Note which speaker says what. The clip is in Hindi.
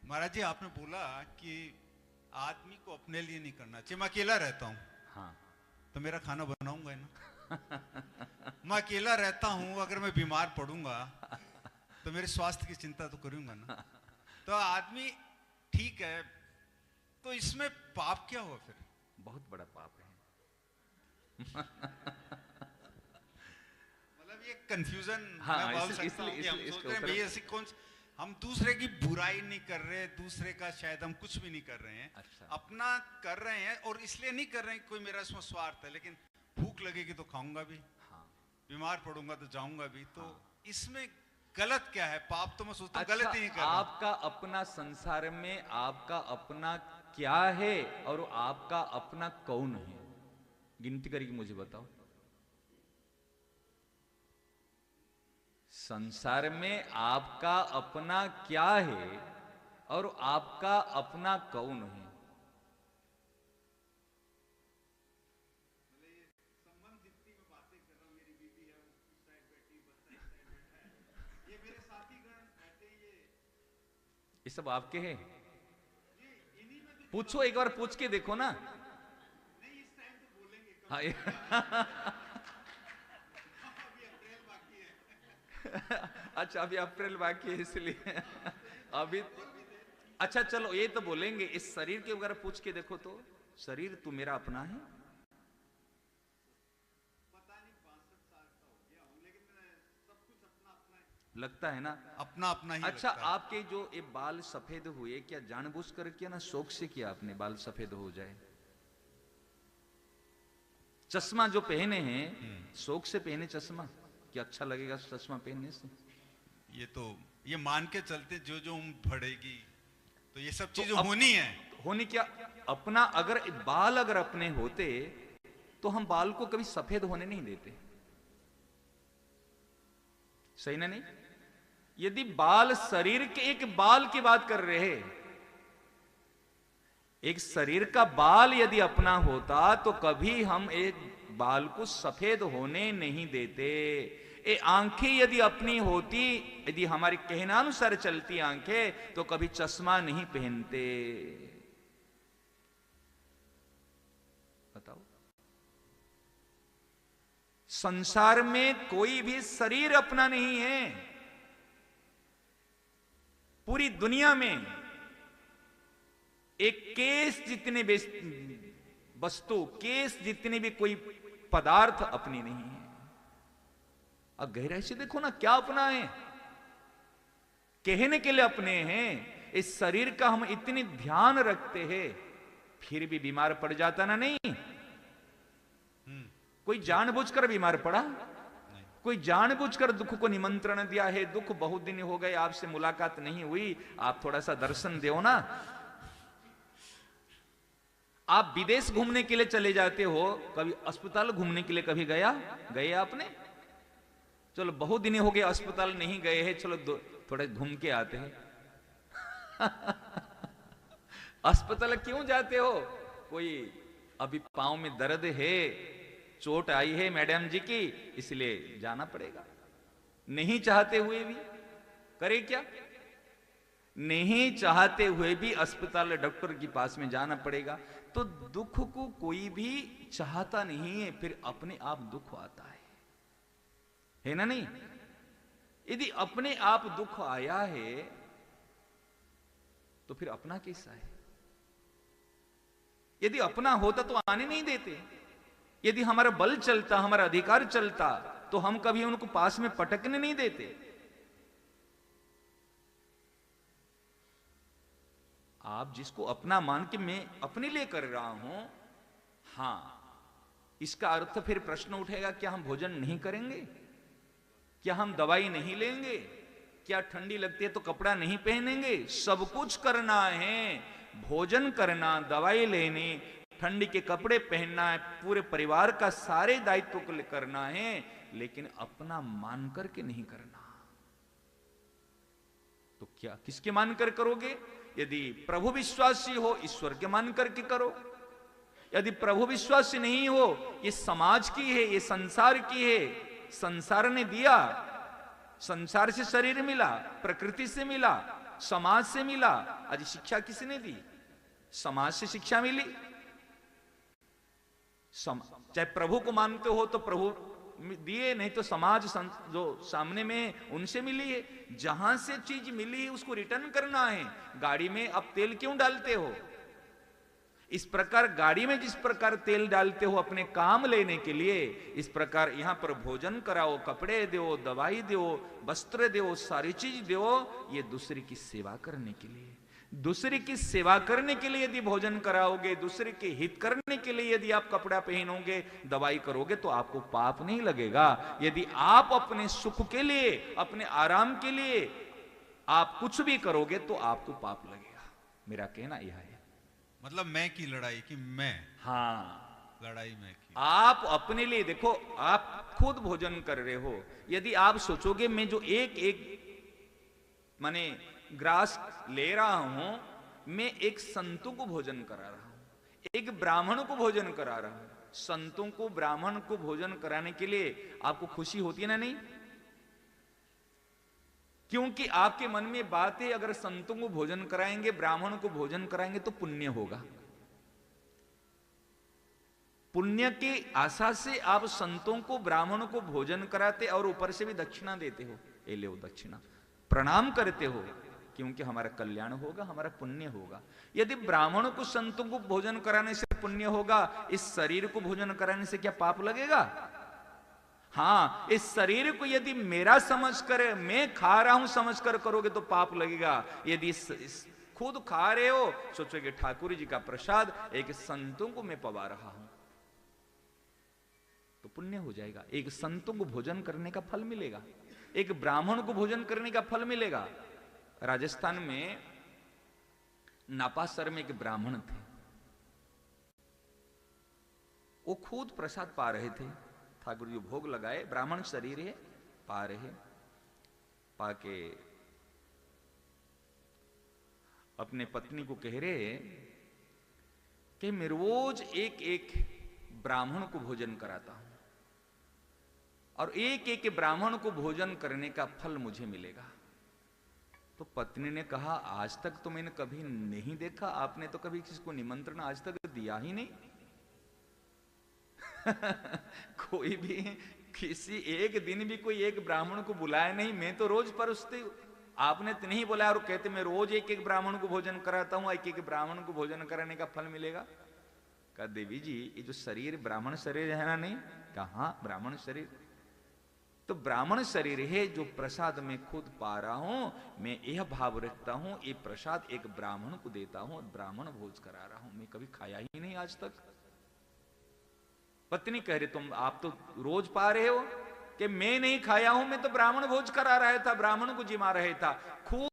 Speaker 1: महाराज जी, आपने बोला कि आदमी को अपने लिए नहीं करना चाहिए। मैं अकेला रहता हूँ,
Speaker 2: हाँ।
Speaker 1: तो मेरा खाना बनाऊंगा ना। मैं अकेला रहता हूँ, अगर मैं बीमार पड़ूंगा तो मेरे स्वास्थ्य की चिंता तो करूंगा ना। तो आदमी ठीक है, तो इसमें पाप क्या हुआ फिर?
Speaker 2: बहुत बड़ा पाप है।
Speaker 1: मतलब ये कंफ्यूजन
Speaker 2: हाँ,
Speaker 1: मैं बोल
Speaker 2: इसलिए
Speaker 1: सकता हूँ कि हम सोच
Speaker 2: इसके
Speaker 1: रहे हैं
Speaker 2: ऊपर
Speaker 1: भाई ऐसी कौन, हम दूसरे की बुराई नहीं कर रहे, दूसरे का शायद हम कुछ भी नहीं कर रहे हैं।
Speaker 2: अच्छा।
Speaker 1: अपना कर रहे हैं, और इसलिए नहीं कर रहे हैं कोई मेरा इसमें स्वार्थ है, लेकिन भूख लगेगी तो खाऊंगा भी,
Speaker 2: हाँ,
Speaker 1: बीमार पड़ूंगा तो जाऊंगा भी। तो
Speaker 2: हाँ।
Speaker 1: इसमें गलत क्या है? पाप तो मैं सोचता हूँ
Speaker 2: अच्छा,
Speaker 1: गलत ही नहीं कर रहा हूं।
Speaker 2: आपका अपना संसार में आपका अपना क्या है और आपका अपना कौन है? गिनती करके मुझे बताओ। संसार में आपका अपना क्या है और आपका अपना कौन है? ये सब आपके हैं? पूछो, एक बार पूछ के देखो ना। हाँ, अच्छा, अभी अप्रैल बाकी है इसलिए अभी। अच्छा चलो, ये तो बोलेंगे, इस शरीर के वगैरह पूछ के देखो तो, शरीर तू मेरा अपना है? लगता है ना
Speaker 1: अपना अपना ही
Speaker 2: अच्छा,
Speaker 1: लगता है।
Speaker 2: आपके जो ये बाल सफेद हुए, क्या जानबूझ कर किया ना, शौक से किया आपने बाल सफेद हो जाए? चश्मा जो पहने हैं, शौक से पहने चश्मा? क्या अच्छा लगेगा चश्मा पहनने से?
Speaker 1: ये तो ये मान के चलते जो जो उम्र बढ़ेगी तो ये सब
Speaker 2: तो
Speaker 1: चीजें होनी है।
Speaker 2: होनी क्या? अपना अगर बाल अगर अपने होते तो हम बाल को कभी सफेद होने नहीं देते। सही ना? नहीं? यदि बाल, शरीर के एक बाल की बात कर रहे हैं, एक शरीर का बाल यदि अपना होता तो कभी हम एक बाल को सफेद होने नहीं देते। ये आंखें यदि अपनी होती, यदि हमारे कहनानुसार चलती आंखें, तो कभी चश्मा नहीं पहनते। बताओ, संसार में कोई भी शरीर अपना नहीं है। पूरी दुनिया में एक केस जितने भी वस्तु, केस जितने भी कोई पदार्थ अपनी नहीं है। अब गहराई से देखो ना, क्या अपना है? कहने के लिए अपने हैं। इस शरीर का हम इतनी ध्यान रखते हैं, फिर भी बीमार पड़ जाता ना? नहीं। कोई जानबूझकर बीमार पड़ा? कोई जानबूझकर दुख को निमंत्रण दिया है, दुख बहुत दिन हो गए आपसे मुलाकात नहीं हुई, आप थोड़ा सा दर्शन दो ना। आप विदेश घूमने के लिए चले जाते हो, कभी अस्पताल घूमने के लिए कभी गए आपने? चलो बहुत दिन हो गए अस्पताल नहीं गए हैं, चलो थोड़ा घूम के आते हैं। अस्पताल क्यों जाते हो? कोई अभी पांव में दर्द है, चोट आई है मैडम जी की, इसलिए जाना पड़ेगा। नहीं चाहते हुए भी करे क्या? नहीं चाहते हुए भी अस्पताल डॉक्टर के पास में जाना पड़ेगा। तो दुख को कोई भी चाहता नहीं है, फिर अपने आप दुख आता है ना? नहीं? यदि अपने आप दुख आया है तो फिर अपना कैसा है? यदि अपना होता तो आने नहीं देते। यदि हमारा बल चलता, हमारा अधिकार चलता, तो हम कभी उनको पास में पटकने नहीं देते। आप जिसको अपना मान के मैं अपने लिए कर रहा हूं, हां, इसका अर्थ फिर प्रश्न उठेगा, क्या हम भोजन नहीं करेंगे? क्या हम दवाई नहीं लेंगे? क्या ठंडी लगती है तो कपड़ा नहीं पहनेंगे? सब कुछ करना है, भोजन करना, दवाई लेनी, ठंडी के कपड़े पहनना है, पूरे परिवार का सारे दायित्व को करना है, लेकिन अपना मान करके नहीं करना। तो क्या किसके मान कर करोगे? यदि प्रभु विश्वासी हो, ईश्वर के मान करके करो। यदि प्रभु विश्वासी नहीं हो, ये समाज की है, ये संसार की है, संसार ने दिया, संसार से शरीर मिला, प्रकृति से मिला, समाज से मिला। आज शिक्षा किसने दी? समाज से शिक्षा मिली। चाहे प्रभु को मानते हो तो प्रभु दिए, नहीं तो समाज जो सामने में उनसे मिली है। जहां से चीज मिली है उसको रिटर्न करना है। गाड़ी में अब तेल क्यों डालते हो? इस प्रकार गाड़ी में जिस प्रकार तेल डालते हो अपने काम लेने के लिए, इस प्रकार यहां पर भोजन कराओ, कपड़े दो, दवाई दो, वस्त्र दो, सारी चीज दो, ये दूसरे की सेवा करने के लिए। दूसरे की सेवा करने के लिए यदि भोजन कराओगे, दूसरे के हित करने के लिए यदि आप कपड़ा पहनोगे, दवाई करोगे, तो आपको पाप नहीं लगेगा। यदि आप अपने सुख के लिए, अपने आराम के लिए आप कुछ भी करोगे तो आपको पाप लगेगा। मेरा कहना यह है।
Speaker 1: मतलब मैं की लड़ाई की मैं,
Speaker 2: हाँ,
Speaker 1: लड़ाई मैं की।
Speaker 2: आप अपने लिए देखो, आप खुद भोजन कर रहे हो। यदि आप सोचोगे मैं जो एक माने ग्रास ले रहा हूं, मैं एक संतों को भोजन करा रहा हूं, एक ब्राह्मण को भोजन करा रहा हूं। संतों को, ब्राह्मण को भोजन कराने के लिए आपको खुशी होती है ना? नहीं, क्योंकि आपके मन में बात है, अगर संतों को भोजन कराएंगे, ब्राह्मण को भोजन कराएंगे तो पुण्य होगा। पुण्य की आशा से आप संतों को, ब्राह्मणों को भोजन कराते और ऊपर से भी दक्षिणा देते हो। ए ले दक्षिणा, प्रणाम करते हो, क्योंकि हमारा कल्याण होगा, हमारा पुण्य होगा। यदि ब्राह्मणों को, संतों को भोजन कराने से पुण्य होगा, इस शरीर को भोजन कराने से क्या पाप लगेगा? हां, इस शरीर को यदि मेरा समझकर, मैं खा रहा हूं समझकर करोगे तो पाप लगेगा। यदि खुद खा रहे हो, सोचोगे ठाकुर जी का प्रसाद एक संतों को मैं पवा रहा हूं, तो पुण्य हो जाएगा। एक संतों को भोजन करने का फल मिलेगा, एक ब्राह्मण को भोजन करने का फल मिलेगा। राजस्थान में नापासर में एक ब्राह्मण थे, वो खुद प्रसाद पा रहे थे। ठाकुर जी भोग लगाए, ब्राह्मण शरीर है, पा रहे, पाके अपने पत्नी को कह रहे कि मैं रोज एक एक ब्राह्मण को भोजन कराता हूं और एक एक ब्राह्मण को भोजन करने का फल मुझे मिलेगा। तो पत्नी ने कहा, आज तक तो मैंने कभी नहीं देखा, आपने तो कभी किसी को निमंत्रण आज तक दिया ही नहीं। कोई भी किसी एक दिन भी कोई एक ब्राह्मण को बुलाया नहीं, मैं तो रोज परोसती हूं, आपने तो नहीं बुलाया और कहते मैं रोज एक एक ब्राह्मण को भोजन कराता हूं, एक एक ब्राह्मण को भोजन कराने का फल मिलेगा। कहा, देवी जी ये जो शरीर ब्राह्मण शरीर है ना? नहीं। कहा, ब्राह्मण शरीर तो ब्राह्मण शरीर है जो प्रसाद में खुद पा रहा हूं। मैं यह भाव रखता हूं, ये प्रसाद एक ब्राह्मण को देता हूं और ब्राह्मण भोज करा रहा हूं, मैं कभी खाया ही नहीं आज तक। पत्नी कह रही, तुम आप तो रोज पा रहे हो कि मैं नहीं खाया हूं, मैं तो ब्राह्मण भोज करा रहा था, ब्राह्मण को जिमा रहा था। खूब